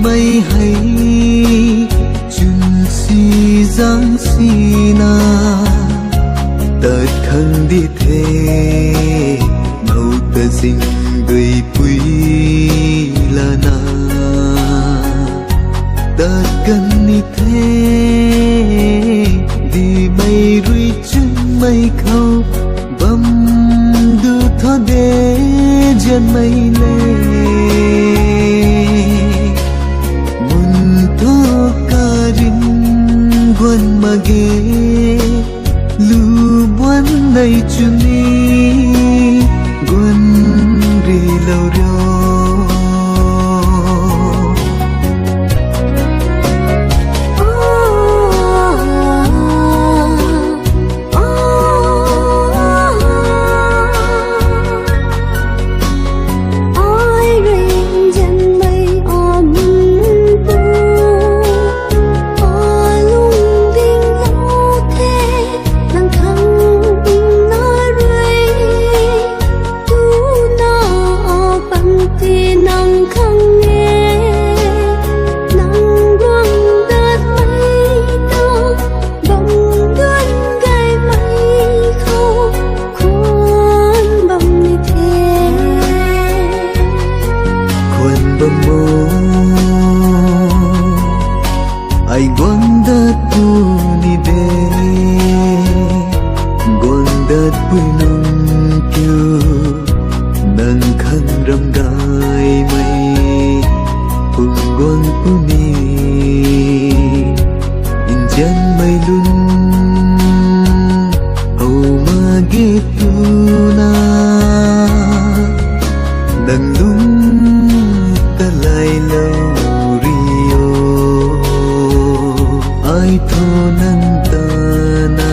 mây hay chun si giang si na tật khăng đi thế màu tờ sinh người quý là na tật cần đi thế đi mây rui chân mây khâu bấm đưa thọ đế dân mây lê mun thọ ca rin guan mage lu buan nay chuni guan ri lâu ro ai guang dat pu ni de guang dat pu nung kyu nang khang ram gai mai pung guang pu ni in jan mai lun au ma ge tu na nang lung ta lai lâu ai thô nang ta na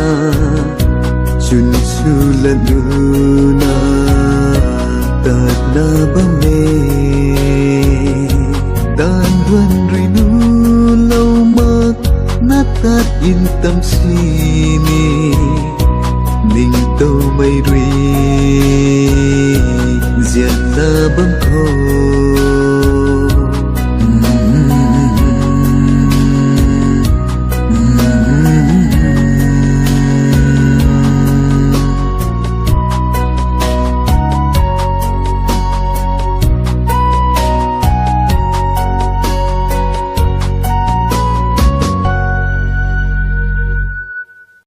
chun su la nu na ta na ba me tan duan ri nu lâu mak na tat in tâm si ni ning tâu mây ri zian na bam